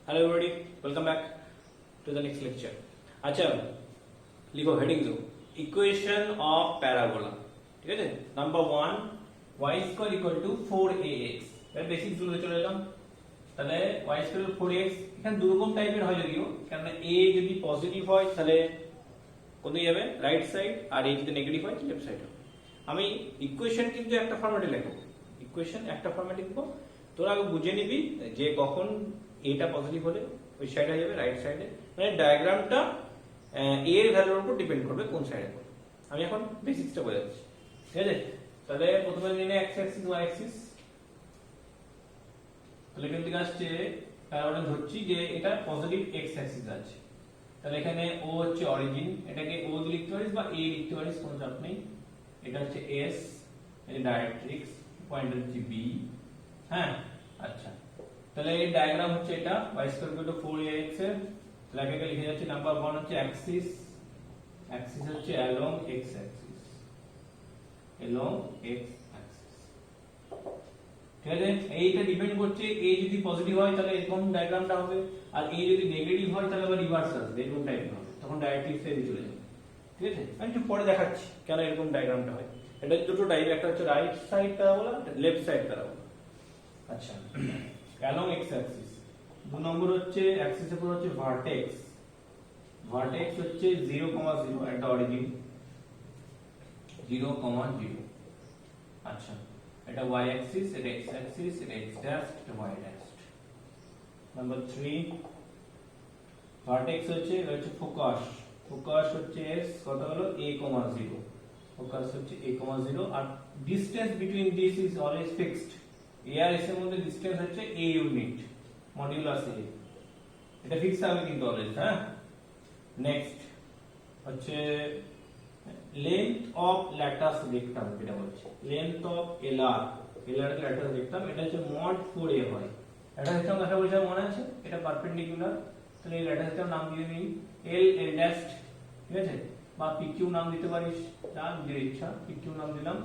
Hello everybody, welcome back to the next lecture. अच्छा, लिखो heading दो, इक्वेशन ऑफ पैराबोला। ঠিক আছে, নাম্বার 1 y² = 4ax। এর বেসিক্স গুলো চলে এলাম। তাহলে y² 4ax এখানে দুই রকম টাইপের হয়, যদিও কারণ a যদি পজিটিভ হয় তাহলে কোন দিকে যাবে, রাইট সাইড, আর a যদি নেগেটিভ হয় লেফট সাইড হবে। আমি ইকুয়েশন কিন্তু একটা ফরম্যাটে লিখব, ইকুয়েশন একটা ফরম্যাটে লিখব। তোরা আগে বুঝে নিবি যে কখন এটা পজিটিভ হলে ওই সাইডে যাবে, রাইট সাইডে, মানে ডায়াগ্রামটা এ এর ভ্যালুর উপর ডিপেন্ড করবে কোন সাইডে করবে। আমি এখন বেসিক্সটা বোঝাচ্ছি, ঠিক আছে? তাহলে প্রথমে নিয়ে এক্স অ্যাক্সিস ওয়াই অ্যাক্সিস। তাহলে এখান থেকে আসছে, তাহলে ধরছি যে এটা পজিটিভ এক্স অ্যাক্সিস আছে। তাহলে এখানে ও হচ্ছে অরিজিন, এটাকে ও দিয়ে লিখতে পারিস বা এ লিখতে পারিস, কোনো চাপ নেই। এটা হচ্ছে এস, এই ডাইরেক্ট্রিক্স, পয়েন্ট হচ্ছে বি। হ্যাঁ, আচ্ছা, তাহলে এই ডায়াগ্রাম হচ্ছে এটা y² = 4ax এর। তাহলে এটাকে লিখে যাচ্ছে নাম্বার 1 হচ্ছে অ্যাক্সিস, অ্যাক্সিস হচ্ছে along x axis, along x axis। ঠিক আছে, এইটা ডিপেন্ড করছে a যদি পজিটিভ হয় তাহলে এরকম ডায়াগ্রামটা হবে, আর a যদি নেগেটিভ হয় তাহলে আবার রিভার্স আসবে, এরকম টাইপের হবে, তখন ডাইরেক্ট্রিক্স এ চলে যাবে। ঠিক আছে, আমি একটু পরে দেখাচ্ছি কেন এরকম ডায়াগ্রামটা হয়। এটা দুটো টাইপ, একটা হচ্ছে right side parabola, left side parabola. আচ্ছা, along x axis। দু নম্বর হচ্ছে অ্যাক্সিস এর উপর হচ্ছে ভার্টেক্স, ভার্টেক্স হচ্ছে 0, 0 একটা অরিজিন, 0, 0। আচ্ছা, এটা y axis, এটা x axis, এটা x dash, এটা y dash। নাম্বার 3 ভার্টেক্স হচ্ছে ফোকাস, ফোকাস হচ্ছে s, কত হলো a, 0, ফোকাস হচ্ছে a, 0, আর distance between this is always fixed. a আর s এর মধ্যে ডিসটেন্স হচ্ছে a ইউনিট, মডিউলাস a, এটা ফিক্স হবে কিন্তু অলওয়েজ। হ্যাঁ, নেক্সট হচ্ছে লেন্থ অফ ল্যাটাস রেক্টাম, যেটা বলছে লেন্থ অফ এলআর, এলআর এর ল্যাটাস রেক্টাম, এটা হচ্ছে mod 4a হয়। এটা হচ্ছে দেখা বলছে মনে আছে, এটা পারপেন্ডিকুলার, তাহলে এই ল্যাটাসটার নাম দিয়ে নিই এল এল ড্যাশ। ঠিক আছে, বা পিকিউ নাম দিতে পারিস, যা নিজের ইচ্ছা, পিকিউ নাম দিলাম।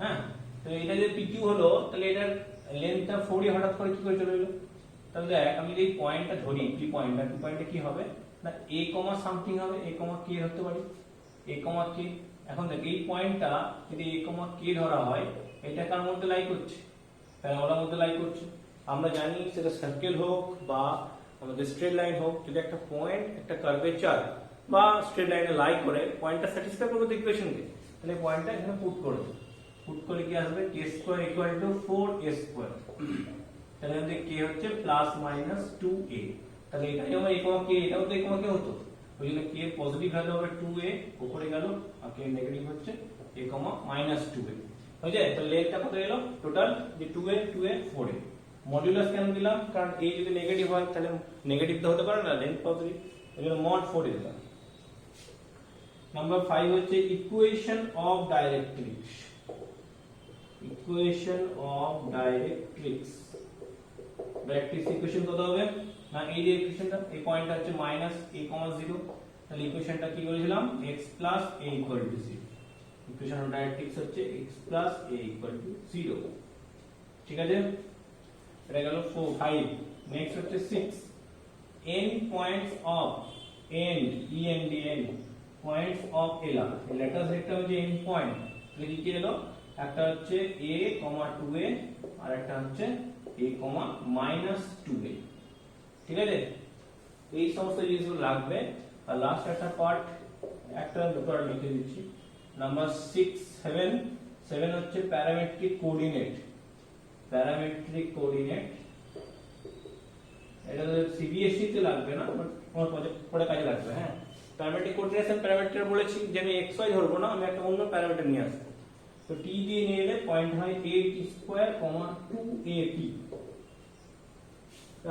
হ্যাঁ, তো এটা যে পিকিউ হলো, তাহলে এটার লেন্থটা 4a হঠাৎ করে কি করে চলে এলো? তাহলে দেখ, আমি এই পয়েন্টটা ধরি, কি পয়েন্টটা, কি পয়েন্টে কি হবে না, a, সামথিং হবে, a, k ধরতে পারি, a, k। এখন দেখ, এই পয়েন্টটা যদি a, k ধরা হয়, এটা কার মধ্যে লাই করছে? প্যারাবোলার মধ্যে লাই করছে। আমরা জানি সেটা সার্কেল হোক বা আমাদের স্ট্রেট লাইন হোক, যদি একটা পয়েন্ট একটা কার্ভেচার বা স্ট্রেট লাইনে লাই করে পয়েন্টটা স্যাটিসফাই করবে তো ইকুয়েশনকে, তাহলে পয়েন্টটা এখানে পুট করবে, পুট করলে কি আসবে, k² = 4a²। তাহলে আমাদের k হচ্ছে ±2a। তাহলে এটা যেমন a, k, এটাও তো a, k হতো, ওই জন্য k পজিটিভ ভ্যালু হবে 2a, উপরে গেল, আর k নেগেটিভ হচ্ছে a, -2a। হয়ে যায়। তাহলে লেন্থটা কত এলো টোটাল, যে 2a, 4a। মডুলাস কেন দিলাম, কারণ a যদি নেগেটিভ হয় তাহলে নেগেটিভ তো হতে পারে না, লেন্থ পজিটিভ, এই জন্য mod 4a দিলাম। নাম্বার 5 হচ্ছে equation of directrix, equation of directrix. Directrix equation কত হবে না, এই যে ইকুয়েশনটা, এই পয়েন্টটা হচ্ছে -a, 0, তাহলে ইকুয়েশনটা কি বলেছিলাম, x + a = 0। Equation of directrix হচ্ছে x + a = 0। ঠিক আছে, এটা গেল 5। নেক্সট হচ্ছে 6 end points of end points of LR। ল্যাটাস একটা হচ্ছে end point, তাহলে কি কি এলো, একটা হচ্ছে a, 2a, আর একটা হচ্ছে a, -2a। ঠিক আছে, এই সমস্ত জিনিসগুলো লাগবে। আর লাস্ট একটা পার্ট, একটা দুটো লিখে দিচ্ছি। নাম্বার 7 হচ্ছে প্যারামেট্রিক কোঅর্ডিনেট, প্যারামেট্রিক কোঅর্ডিনেট। এটা সিবিএসই তে লাগবে না, বাট পরে কাজে লাগবে। হ্যাঁ, প্যারামেট্রিক কোঅর্ডিনেশন প্যারামিটার বলেছি যে আমি xy ধরবো না, আমি একটা অন্য প্যারামিটার নিয়ে আসবো। তো t দিয়ে নিয়ে এলে পয়েন্ট হয় a² 2at।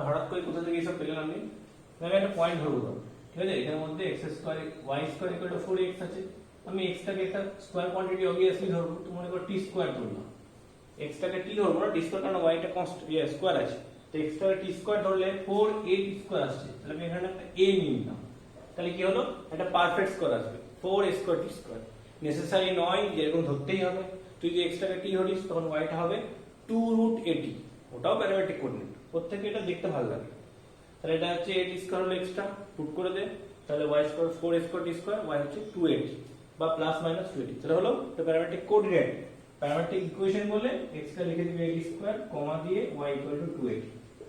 হঠাৎ করে কোথা থেকে এসব পেলাম আমি একটা পয়েন্ট ধরবো তো, ঠিক আছে? এটার মধ্যে x² y² = 4x আছে, আমি x টাকে একটা স্কয়ার কোয়ান্টিটি অবভিয়াসলি ধরবো, তো মনে করো t² ধরলাম। x টাকে t ধরবো না, t² কারণ y টা কনস্ট্যান্ট স্কয়ার আছে, তো x টাকে t² ধরলে 4a² আসছে, তাহলে আমি এখানে একটা a নিয়ে নিলাম। তাহলে কি হলো, একটা পারফেক্ট স্কয়ার আসবে, 4a² t²। নেসেসারি নয় যে এরকম ধরতেই হবে, তুই যে x টাকে t ধরিস তখন y টা হবে 2√at, ওটাও প্যারামেট্রিক কোঅর্ডিনেট। প্রত্যেককে এটা দেখতে ভালো লাগে। তাহলে এটা হচ্ছে 8 স্কয়ার হলো এক্সট্রা পুট করে দে, তাহলে y square 4 square t square y হচ্ছে 280 বা প্লাস মাইনাস 280, তাহলে হলো তো প্যারামেট্রিক কোঅর্ডিনেট। প্যারামেট্রিক ইকুয়েশন বলে x টা লিখে দিবে 8 স্কয়ার কমা দিয়ে y 280।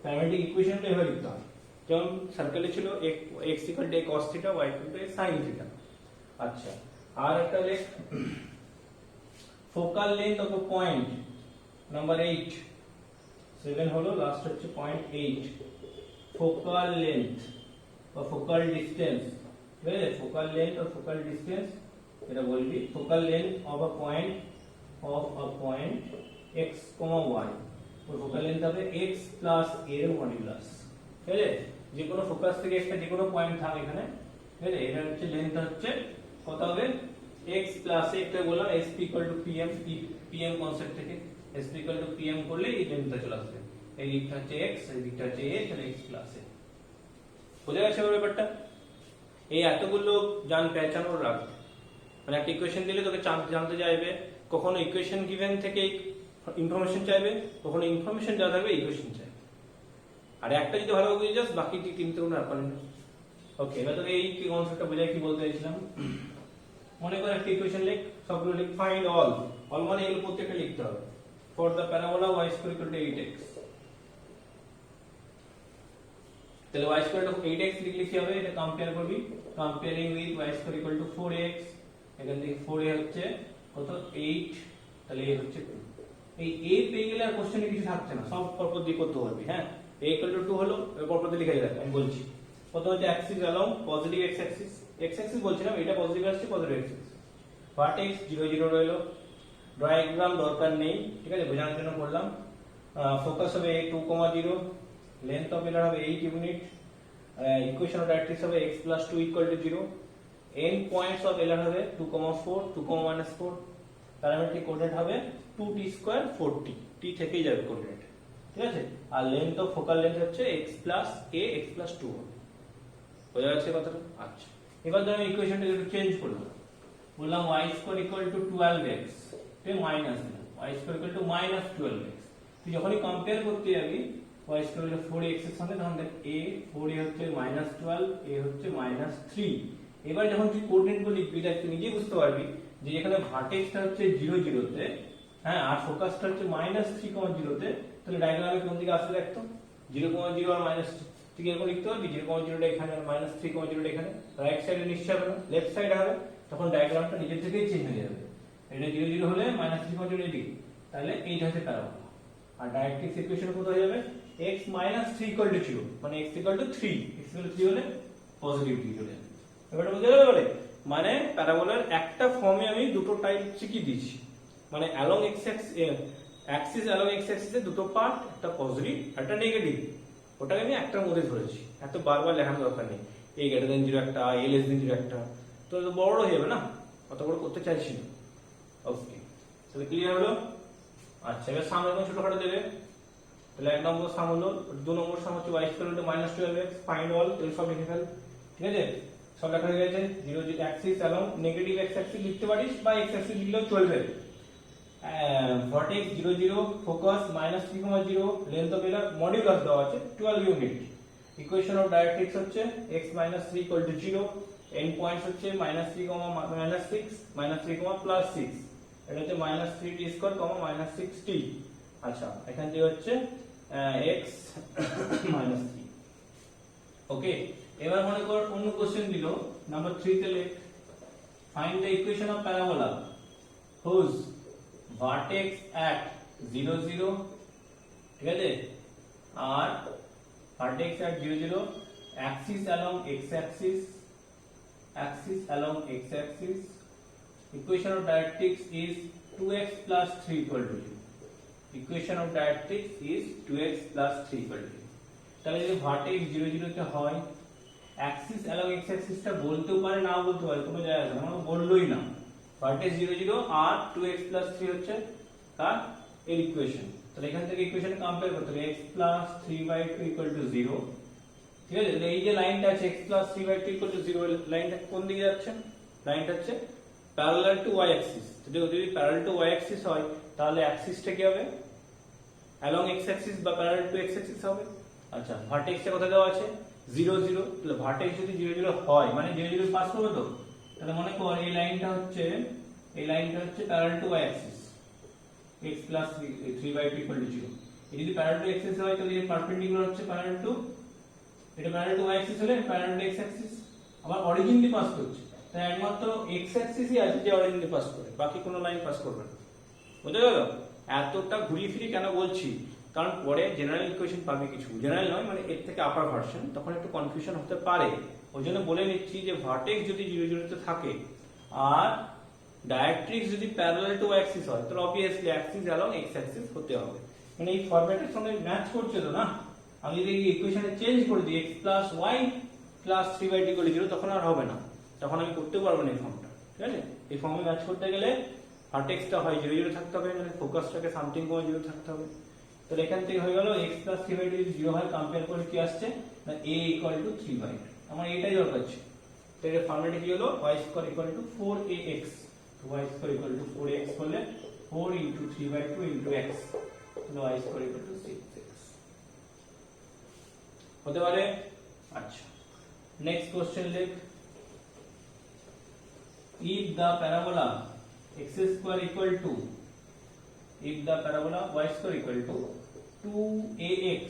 প্যারামেট্রিক ইকুয়েশনটা এভাবে লিখতে হয়, যেমন সার্কেলে ছিল x a cos θ y a sin θ। আচ্ছা, আর একটা লেখ focal length of a point number 8 7 হলো লাস্ট হচ্ছে পয়েন্ট 8। ফোকাল লেন্থ বা ফোকাল ডিসটেন্স, বুঝলে ফোকাল লেন্থ আর ফোকাল ডিসটেন্স এটা বলবি। Focal length of a point x, y, or focal length হবে x প্লাস a এর মডুলাস, বুঝলে যে কোনো ফোকাস থেকে একটা যে কোনো পয়েন্ট থাক এখানে, বুঝলে এটা হচ্ছে লেন্থ হচ্ছে কত হবে x প্লাস a, একটা বললাম sp pm কনসেপ্ট থেকে sp pm করলে এই লেন্থটা চলে আসবে। এই দিকটা হচ্ছে x, এই দিকটা হচ্ছে a, তাহলে x প্লাস a। বুঝা গেছে ব্যাপারটা? এই এতগুলো জান পেঁচানোর রাখ, মানে একটা ইকুয়েশন দিলে তোকে জানতে চাইবে, কখনো ইকুয়েশন গিভেন থেকে ইনফরমেশন চাইবে, কখনো ইনফরমেশন যা থাকবে ইকুয়েশন চাইবে। আর একটা যদি ভালো বুঝে যাস বাকি কিন্তু কোনো ব্যাপার নেই। ওকে, এবার তোকে এই কনসেপ্টটা বোঝাই কি বলতে চাইছিলাম। মনে কর একটা ইকুয়েশন লিখ, সবগুলো লিখ, ফাইন্ড অল মানে এগুলো প্রত্যেকটা লিখতে হবে। For the parabola y square equal to 8x, তাহলে y স্কয়ার টু 8x লিখলে কি হবে, এটা কম্পেয়ার করবি, comparing with y square equal to 4x, এখান থেকে 4a হচ্ছে কত 8, তাহলে a হচ্ছে 2। এই a পেয়ে গেলে আর কোশ্চেনে কিছু থাকছে না, সব পরপর দিয়ে করতে পারবি। হ্যাঁ, a ইকুয়াল টু 2 হলো, পরপর দিয়ে লিখে রাখ, আমি বলছি। কত হচ্ছে Axis along positive x Axis, x Axis বলছিলাম, এটা পজিটিভ আসছে, পজিটিভ x অ্যাক্সিস। ভার্টেক্স 0 0 রইলো, ডায়াগ্রাম দরকার নেই, ঠিক আছে, বোঝানোর জন্য করলাম। ফোকাস হবে a 2, 0, লেন্থ অফ এলার হবে 8 ইউনিট, ইকুয়েশন অফ ডাইরেক্ট্রিক্স হবে x + 2 = 0, এন্ড পয়েন্টস অফ এলার হবে 2, 4, 2, -4, প্যারামেট্রিক কোঅর্ডিনেট হবে 2t স্কয়ার 4t, t থেকেই যাবে কোঅর্ডিনেট, ঠিক আছে। আর লেন্থ অফ ফোকাল লেন্থ হচ্ছে x + a, x + 2 বোঝা যাচ্ছে কথাটা? আচ্ছা, এবার ধর আমি ইকুয়েশনটা একটু চেঞ্জ করলাম, বললাম y square equal to 12x, তে মাইনাস দিলাম y square equal to -12x। তুই যখনই কম্পেয়ার করতে যাবি y স্কয়ার হলো 4x এর সঙ্গে, তখন দেখ a 4a হচ্ছে -12, a হচ্ছে -3। এবার যখন তুই কোঅর্ডিনেট গুলো লিখবি দেখ তুই নিজেই বুঝতে পারবি যে এখানে ভার্টেক্সটা হচ্ছে 0 0 তে, হ্যাঁ, আর ফোকাসটা হচ্ছে -3, 0 তে, তাহলে ডায়াগ্রামে কোন দিকে আসবে দেখতো 0, 0 আর -3, ঠিক এরকম লিখতে পারবি 0, 0টা এখানে আর -3, 0টা এখানে, রাইট সাইডে নিশ্চয় হবে না, লেফট সাইডে হবে, তখন ডায়াগ্রামটা নিজে থেকেই চেঞ্জ হয়ে যাবে। এটা 0 0 হলে -3, 0 এদিকে, তাহলে এইটা হচ্ছে প্যারাবোলা। আর ডাইরেক্ট্রিক্স ইকুয়েশন কত হয়ে যাবে x - 3 = 0, মানে x = 3, x = 3 হলে পজিটিভ দিকে চলে যাবে। এবারে বুঝা গেল? মানে প্যারাবোলার একটা ফর্মে আমি দুটো টাইপ শিখিয়ে দিয়েছি, মানে along x Axis along x অ্যাক্সিসে দুটো পার্ট, একটা পজিটিভ একটা নেগেটিভ, ওটাকে আমি একটার মধ্যে ধরেছি, এত বারবার লেখানোর দরকার নেই। a > 0 একটা, a < 0 একটা, তো বড় হয়ে যাবে না, অত বড় করতে চাইছি না। ওকে, তাহলে ক্লিয়ার হলো? আচ্ছা, এবার সাম এখন ছোটখাটো দেবে, তাহলে 1 নম্বর সাম হলো, 2 নম্বর সাম হচ্ছে y square into -12x, find all, তাহলে সব লিখে ফেল, ঠিক আছে, সব লেখা হয়ে গেছে। 0 0 axis along negative x axis লিখতে পারিস বা x অ্যাক্সিস লিখলেও চলবে। Vertex 0 0, focus -3, 0, length of LR modulus দেওয়া আছে 12 ইউনিট, ইকুয়েশন অফ ডাইরেক্ট্রিক্স হচ্ছে x - 3 = 0, এন্ড পয়েন্টস হচ্ছে -3, -6, -3, +6, এটা হচ্ছে -3t স্কয়ার, -6t। আচ্ছা, এখান থেকে হচ্ছে x -3। ওকে, এবার মনে কর অন্য কোশ্চেন দিল নাম্বার 3 তে লেখ, find the equation of parabola whose vertex at 0 0, ঠিক আছে, আর vertex at 0 0, axis along x axis, equation of directrix is 2x plus 3 equal to 0, equation of directrix is 2x plus 3 equal to 0। তাহলে যদি vertex 0 0 তে হয়, Axis along x অ্যাক্সিসটা বলতেও পারে না বলতে পারে, কোনো জায়গা না, মানে বললোই না, ভার্টেক্স 0 0 আর 2x plus 3 হচ্ছে তার এর ইকুয়েশন। তাহলে এখান থেকে ইকুয়েশন কম্পেয়ার করতে হবে, x plus 3/2 equal to 0, ঠিক আছে। তাহলে এই যে লাইনটা আছে x plus 3/2 equal to 0, লাইনটা কোন দিকে যাচ্ছে, লাইনটা হচ্ছে প্যারালাল টু y অ্যাক্সিস। যদি প্যারালাল টু y অ্যাক্সিস হয় তাহলে অ্যাক্সিসটা কি হবে, অ্যালং x অ্যাক্সিস বা প্যারালাল টু x অ্যাক্সিস হবে, আচ্ছা ভার্টেক্সটা কোথায় দেওয়া আছে 0 0, তাহলে ভার্টেক্স যদি 0 0 হয় মানে 0 0 পাস করবে তো, তাহলে মনে কর এই লাইনটা হচ্ছে parallel two y Axis x plus 3/2 equal to 0। এই যদি প্যারালাল টু x অ্যাক্সিস হয় তাহলে এর পারপেন্ডিকুলার হচ্ছে প্যারালাল টু, এটা প্যারালাল টু y অ্যাক্সিস হলে প্যারালাল টু x অ্যাক্সিস, আবার অরিজিন দিয়ে পাস করছে, তাই একমাত্র x অ্যাক্সিসই আছে যে অরিজিন দিয়ে পাস করে, বাকি কোনো লাইন পাস করবে না। বুঝা গেল? এতটা ঘুরিয়ে ফিরে কেন বলছি, কারণ পরে জেনারেল ইকুয়েশন পাবে কিছু, জেনারেল নয় মানে এর থেকে আপার ভার্সন, তখন একটু কনফিউশন হতে পারে। ওই জন্য বলে নিচ্ছি যে ভার্টেক্স যদি 0 0 তে থাকে আর ডাইরেক্ট্রিক্স যদি প্যারালাল টু y অ্যাক্সিস হয় তাহলে obviously Axis along x Axis হতে হবে, মানে এই ফরম্যাটের সঙ্গে ম্যাচ করছে তো না। আমি যদি এই ইকুয়েশনে চেঞ্জ করে দিই x plus y plus 3/2 equal to 0 তখন আর হবে না, তখন আমি করতে পারবো না এই ফর্মটা, ঠিক আছে? এই ফর্মে ম্যাচ করতে গেলে ভার্টেক্সটা হয় 0 0 থাকতে হবে, মানে ফোকাসটাকে সামথিং করে 0 থাকতে হবে। তাহলে এখান থেকে হয়ে গেল x plus 3/2 যদি 0 হয় কম্পেয়ার করে কি আসছে না a equal to 3/2, আমার এটাই দরকার ছিল। তো এর ফর্মুলাটা কি হলো y square equal to 4ax, তো y square equal to 4ax করলে 4 into 3/2 into x, তাহলে y square equal to 6x হতে পারে। আচ্ছা নেক্সট কোশ্চেন লেখ, if the parabola x square equal to y square equal to 2ax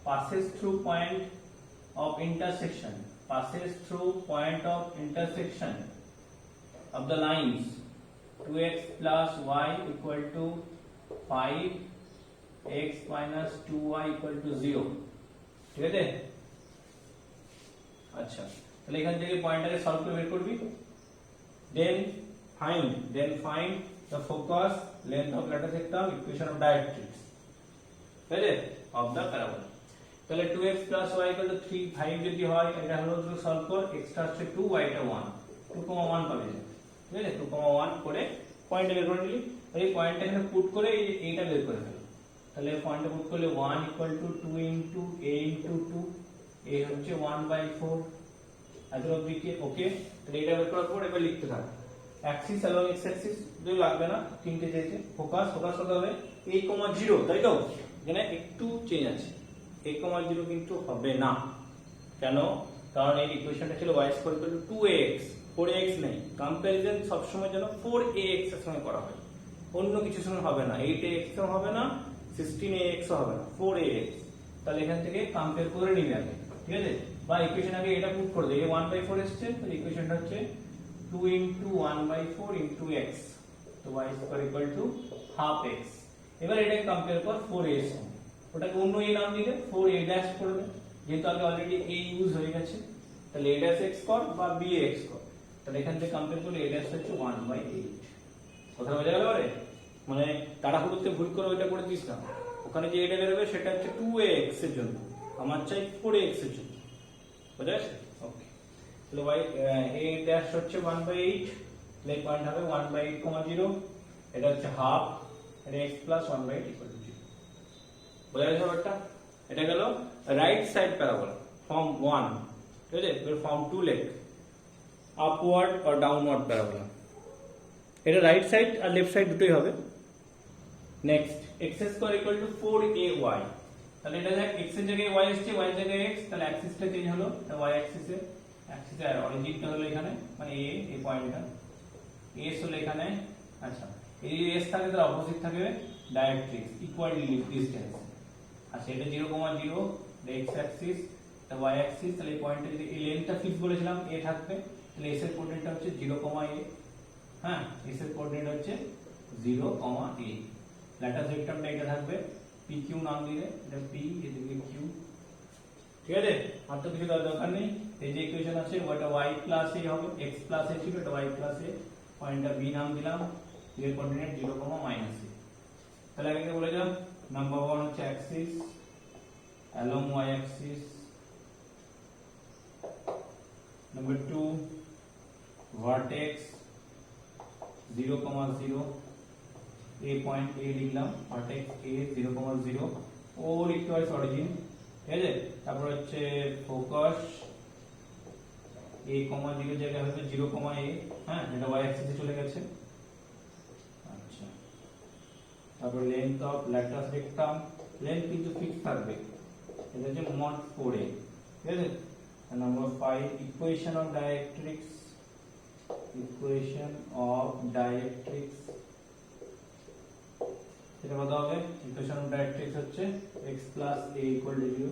passes through point of intersection of the lines 2x plus y equal to 5, x minus 2y equal to 0, ঠিক আছে? আচ্ছা তাহলে এখান থেকে পয়েন্টটাকে solve করে বের করবি, then find the focus, length of lateral rectum, equation of directrix, ঠিক আছে, of the parabola। তাহলে 2x plus y equal to 3 5 যদি হয় এটা হলো তো সলভ কর, x টা হচ্ছে 2 y টা 1, 2,1 পাবে, ঠিক আছে? 2,1 করে পয়েন্ট বের করে নিলি, এই পয়েন্টটা এখানে পুট করে এইটা বের করে ফেলো, তাহলে পয়েন্টটা পুট করলে 1 equal to 2 into a into 2, a হচ্ছে 1/4 এত অবধি কি ওকে। তাহলে এটা বের করার পর এবার লিখতে থাক, অ্যাক্সিস এবং x অ্যাক্সিস দুই লাগবে না, তিনটে চেয়েছে, ফোকাস কত হবে a, 0, তাই তো? এখানে একটু চেঞ্জ আছে, a, 0 কিন্তু হবে না, কেন? কারণ এই ইকুয়েশনটা ছিল y square equal to 2ax, 4ax নেই, কম্পারিজন সব সময় যেন 4ax এর সঙ্গে করা হয়, অন্য কিছুর সঙ্গে হবে না, 8ax ও হবে না, 16ax ও হবে না, 4ax। তাহলে এখান থেকে কম্পেয়ার করে নিবি আগে, ঠিক আছে? বা ইকুয়েশন আগে এটা পুট করে দে, 1/4 এসেছে, তাহলে ইকুয়েশনটা হচ্ছে 2 into 1/4 into x, তো y square equal to half x। এবার এটাকে কম্পেয়ার কর 4a এর সঙ্গে, ওটাকে অন্য a নাম দিলে 4a ড্যাশ করবে, যেহেতু আগে অলরেডি a ইউজ হয়ে গেছে, তাহলে a ড্যাশ x কর বা b x কর, তাহলে এখান থেকে কম্পেয়ার করলে a ড্যাশ হচ্ছে 1/8। কথা বোঝা গেল? মানে তাড়াহুড়োতে ভুল করে ওইটা করে দিস না, ওখানে যে এটা বেরোবে সেটা হচ্ছে 2ax এর জন্য, আমার চাই 4ax এর জন্য, বুঝা গেছে? ওকে, তাহলে y a ড্যাশ হচ্ছে 1/8, তাহলে পয়েন্ট হবে 1/8, 0, এটা হচ্ছে হাফ, এটা x plus 1/8 equal to 0। বোঝা গেছে ব্যাপারটা? এটা গেল রাইট সাইড প্যারাবোলা ফর্ম 1, ঠিক আছে? এবার ফর্ম 2 লেখ, আপওয়ার্ড অর ডাউনওয়ার্ড প্যারাবোলা, এটা রাইট সাইড আর লেফট সাইড দুটোই হবে। Next x square equal to 4ay, তাহলে এটা দেখ x এর জায়গায় y আসছে, y এর জায়গায় x, তাহলে অ্যাক্সিসটা চেঞ্জ হলো, এটা y অ্যাক্সিসে আর অরিজিনটা হলো এখানে মানে a, এই পয়েন্টটা s হলো এখানে। আচ্ছা এই s থাকে তার অপোজিট থাকবে ডাইরেক্ট্রিক্স, ইকুয়ালি ডিসটেন্স। আচ্ছা এটা 0, 0 x অ্যাক্সিস, এটা y অ্যাক্সিস, তাহলে এই পয়েন্টটা যদি এই লেন্থটা ফিক্স বলেছিলাম a থাকবে, তাহলে s এর কোঅর্ডিনেটটা হচ্ছে 0, a, হ্যাঁ s এর কোঅর্ডিনেট হচ্ছে 0, a, ল্যাটাস ভেক্টরটা এটা থাকবে, pq নাম দিলে এটা p, এদিকে q, ঠিক আছে? আর তো কিছু দরকার নেই, এই যে ইকুয়েশন আছে ওটা y প্লাস a হবে, x প্লাস a ছিল এটা y প্লাস a, পয়েন্টটা b নাম দিলাম, এর কোঅর্ডিনেট 0, a। তাহলে আগে বলে দিলাম নাম্বার 1 হচ্ছে Axis along y axis, number 2 vertex 0, 0, a point a লিখলাম, vertex a 0, 0 or equals origin, ঠিক আছে? তারপর হচ্ছে ফোকাস a, 0 জায়গায় হবে 0, a, হ্যাঁ এটা y অ্যাক্সিসে চলে গেছে। আচ্ছা তারপর লেন্থ অফ ল্যাটাস রেক্টাম, লেন্থ কিন্তু ফিক্স থাকবে, এটা হচ্ছে মোট 4a, ঠিক আছে। Number 5 equation of directrix, equation of directrix এটা কত হবে? ইকুয়েশন অফ ডাইরেক্ট্রিক্স হচ্ছে x plus a equal to 0।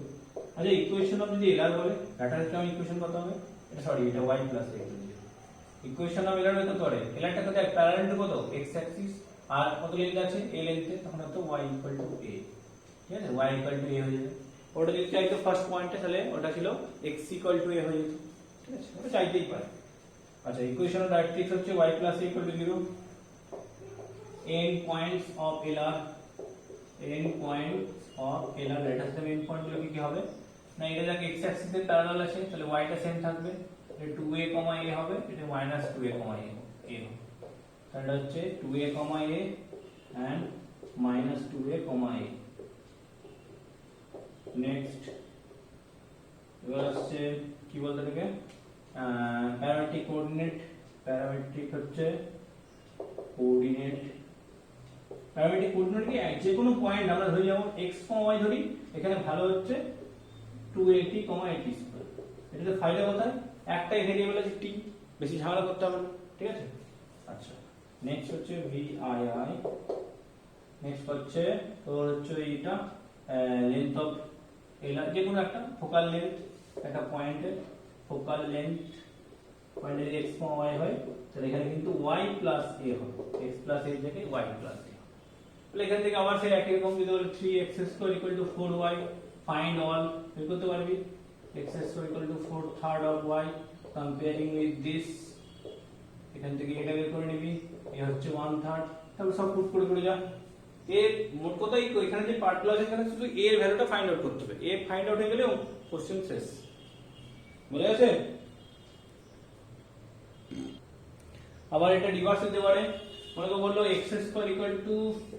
আচ্ছা ইকুয়েশন অফ যদি এলার বলে ডাটার টার্ম ইকুয়েশন কত হবে? এটা সরি এটা y plus a equal to 0। Equation of LR কত করে? এলারটা কত প্যারালাল টু কত? x অ্যাক্সিস আর কত লেন্থ আছে? a লেন্থে, তখন হতো y equal to a, ঠিক আছে, y equal to a হয়ে যাবে। ওটা যদি চাইতো ফার্স্ট পয়েন্টে তাহলে ওটা ছিল x equal to a হয়ে যেত, ঠিক আছে, ওটা চাইতেই পারে। আচ্ছা ইকুয়েশন অফ ডাইরেক্ট্রিক্স হচ্ছে y plus a equal to 0, n points of LR, n points of LR, এটা হচ্ছে n পয়েন্ট গুলো কি হবে না, এটা যাকে x অ্যাক্সিস এর প্যারালাল আছে তাহলে y টা সেম থাকবে, এটা 2a, a হবে, এটা -2a, a হবে, তাহলে হচ্ছে 2a, a and -2a, a। Next এবার আসছে কি বলতে এটাকে প্যারামেট্রিক কোঅর্ডিনেট। প্যারামেট্রিক হচ্ছে কোঅর্ডিনেট, প্যারামেট্রিক কোঅর্ডিনেট কি যে কোনো পয়েন্ট আমরা ধরে যাব x, y ধরি, এখানে ভালো হচ্ছে 280, 80 স্কয়ার। এটাতে ফাইদা কোথায়? একটাই ভেরিয়েবল আছে t, বেশি ঝামেলা করতে হবে না, ঠিক আছে। আচ্ছা নেক্সট হচ্ছে VII, নেক্সট হচ্ছে তোর হচ্ছে এটা লেন্থ অফ এলার, যে কোনো একটা ফোকাল লেন্থ, একটা পয়েন্টের ফোকাল লেন্থ, পয়েন্টের x, y হয়, তাহলে এখানে কিন্তু y plus a হবে, x plus a থেকে y plus a। তাহলে এখান থেকে আবার সেই একই রকম যদি বলে 3x square equal to 4y, find all বের করতে পারবি, x square equal to 4/3 of y comparing with this, এখান থেকে এটা বের করে নিবি, এ হচ্ছে 1/3, তারপর সব পুট করে যা। এর মোট কথাই এখানে যে পার্টগুলো আছে এখানে শুধু a এর ভ্যালুটা ফাইন্ড আউট করতে হবে, a ফাইন্ড আউট হয়ে গেলে কোশ্চেন শেষ, বুঝা গেছে। আবার এটা রিভার্স হতে পারে, মনে করো বললো x square equal to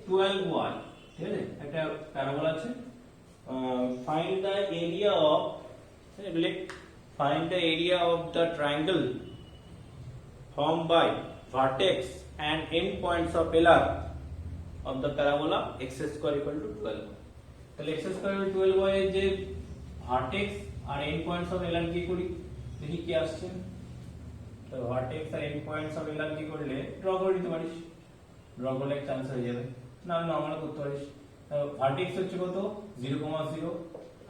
12y, ঠিক আছে, একটা প্যারাবোলা আছে, find the area of, find the area of the triangle formed by vertex and end points of LR of the parabola x square equal to 12। তাহলে x square equal to 12y এর যে vertex R end points of LR কি করি দেখি কি আসছে। তো vertex R end points of LR কি করলে ড্র করে দিতে পারিস, ড্র করলে চান্স হয়ে যাবে, না নরমাল করতে পারিস। তো vertex হচ্ছে কত 0,0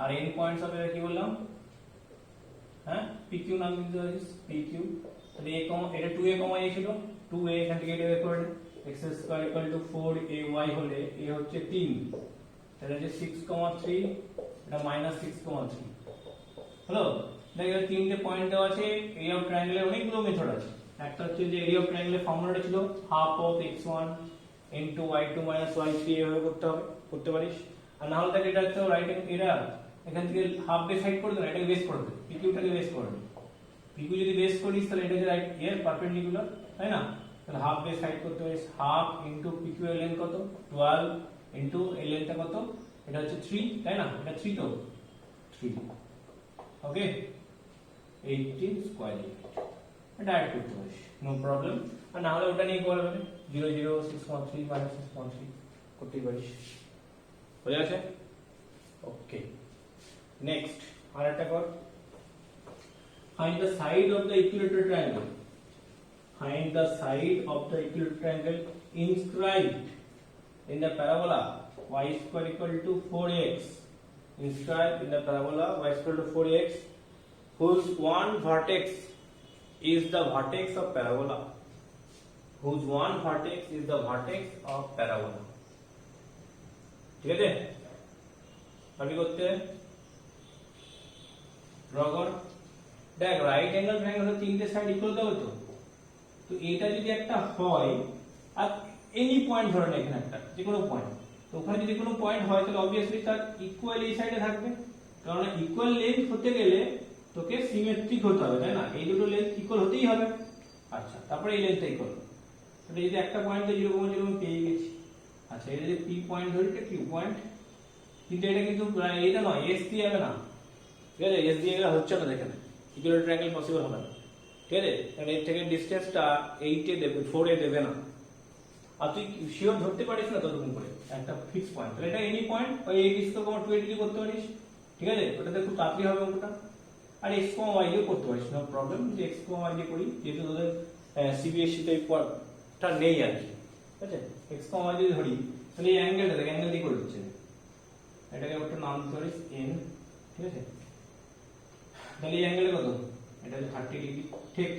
আর end points of LR কি বললাম, হ্যাঁ PQ নাম দিতে পারিস, PQ। তাহলে এটা 2a, a ছিল, 2a এখান থেকে এটা বের করে x square equal to 4ay হলে a হচ্ছে 3, তাহলে হচ্ছে 6,3, এটা -6,3 হলো। দেখো তিনটে পয়েন্ট দেওয়া আছে, এরিয়া অফ ট্রায়াঙ্গেলের অনেকগুলো মেথড আছে। একটা হচ্ছে যে এরিয়া অফ ট্রায়াঙ্গেলের ফর্মুলাটা ছিল half of x1 into y2 y3 এভাবে করতে পারিস, আর না হলে তাকে এটা হচ্ছে রাইট এরা এখান থেকে হাফ বেস হাইট করে দেবে, এটাকে বেস করে দেবে, পিকিউটাকে বেস করে দেবে। পিকিউ যদি বেস করিস তাহলে এটা হচ্ছে রাইট এর পারপেন্ডিকুলার, তাই না, তাহলে হাফ বেস হাইট করতে পারিস, হাফ ইনটু পিকিউ এর লেন্থ কত 12 ইনটু এর লেন্থটা কত, এটা হচ্ছে 3, তাই না, এটা 3 তো 3, ওকে 18 স্কয়ার ইউনিট, এটা অ্যাড করতে পারিস, নো প্রবলেম। আর না হলে ওটা নিয়ে করবে 0 0 6.3 -6.3 করতেই পারিস, হয়ে গেছে, ওকে। নেক্সট আরেকটা কর, find the side of the equilateral triangle, find the side of the equilateral triangle inscribed in the parabola y square equal to 4x, inscribed in the parabola y square to 4x whose one vertex is the vertex of parabola, whose one vertex is the vertex of parabola, ঠিক আছে। আমি করতে draw কর, দেখ right angle ট্রায়াঙ্গেলের তিনটে side equal হবে, তো এটা যদি একটা হয় আর এনি পয়েন্ট ধরে না এখানে একটা যে কোনো পয়েন্ট, তো ওখানে যদি কোনো পয়েন্ট হয় তাহলে অবভিয়াসলি তার ইকুয়াল এই সাইডে থাকবে, কারণ ইকুয়াল লেন্থ হতে গেলে তোকে সিমেট্রিক হতে হবে, তাই না, এই দুটো লেন্থ ইকুয়াল হতেই হবে। আচ্ছা তারপরে এই লেন্থটা ইকুয়াল, তাহলে যদি একটা পয়েন্টে 0,0 পেয়ে গেছি, আচ্ছা এটা যদি পি পয়েন্ট ধরি, এটা কিউ পয়েন্ট, কিন্তু এটা কিন্তু এটা নয়, এস দিয়ে যাবে না, ঠিক আছে, এস দিয়ে গেলে হচ্ছে না, দেখেন ইকুয়াল ট্রায়াঙ্গেল পসিবল হবে না, ঠিক আছে, কারণ এর থেকে ডিসটেন্সটা 8 এ দেবে, 4 এ দেবে না, আর তুই শিওর ধরতে পারিস না ততক্ষণ করে একটা ফিক্স পয়েন্ট, তাহলে এটা এনি পয়েন্ট ওই 8 280 করতে পারিস, ঠিক ঠিক আছে, ওটাতে খুব তাড়াতাড়ি হবে অঙ্কটা। আর এক্স কমা ওয়াই দিয়েও করতে পারিস, নো প্রবলেম। যে এক্স কমা ওয়াই দিয়ে করি, যেহেতু তোদের সিবিএসসি তে পড়টা নেই আর কি, ঠিক আছে। এক্স কমা ওয়াই দিয়ে ধরি, তাহলে এই অ্যাঙ্গেলটা দেখ, অ্যাঙ্গেল দিয়ে করে দিচ্ছে, এটাকে একটা নাম দিতে পারিস এন, ঠিক আছে। তাহলে এই অ্যাঙ্গেল কত, এটা হচ্ছে 30 ডিগ্রি, ঠিক।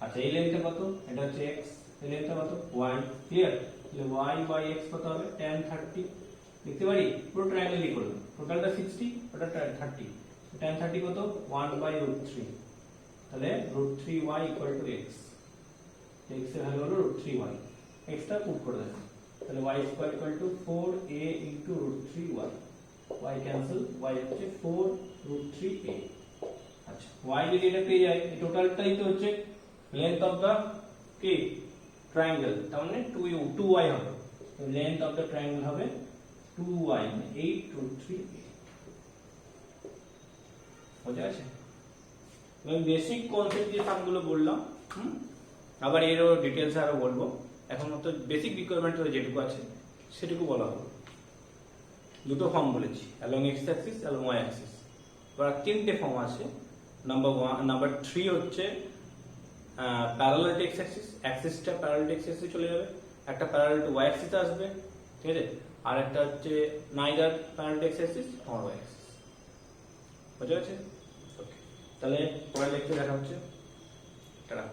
আচ্ছা এই লেন্থটা কত, এটা হচ্ছে এক্স, এই লেন্থটা কত ওয়াই, ক্লিয়ার। তাহলে ওয়াই বাই এক্স কত হবে, tan 30, লিখতে পারি পুরো ট্রায়াঙ্গেল দিয়ে করব, টোটালটা 60, ওটা 30, tan 30 কত 1/√3, তাহলে √3y = x, x এর ভ্যালু হলো √3y, x টা পুট করে দেন, তাহলে y² = 4a * √3y, y cancel, y হচ্ছে 4√3a। আচ্ছা y যদি এটা পেয়ে যায়, এই টোটালটাই তো হচ্ছে লেন্থ অফ দা কি ট্রায়াঙ্গেল, তার মানে 2y হবে, লেন্থ অফ দা ট্রায়াঙ্গেল হবে 2y, মানে 8√3a। বোঝা গেছে? আমি বেসিক কনসেপ্ট যে সামগুলো বললাম, আবার এরও ডিটেলস আরো বলবো, এখন তো বেসিক রিকোয়ারমেন্ট যেটুকু আছে সেটুকু বলা হলো। দুটো ফর্ম বলেছি, along x axis, along y axis. এবার তিনটে ফর্ম আছে। নাম্বার 3 হচ্ছে প্যারালাল টু এক্স অ্যাক্সিস, অ্যাক্সিসটা প্যারালাল টু এক্স অ্যাক্সিসে চলে যাবে, একটা প্যারালাল টু ওয়াই অ্যাক্সিসে আসবে, ঠিক আছে, আর একটা হচ্ছে neither parallel to x Axis নর ওয়াই অ্যাক্সিস। বোঝা গেছে? ওকে, তাহলে পরের লেকচারে দেখা হচ্ছে, টাটা।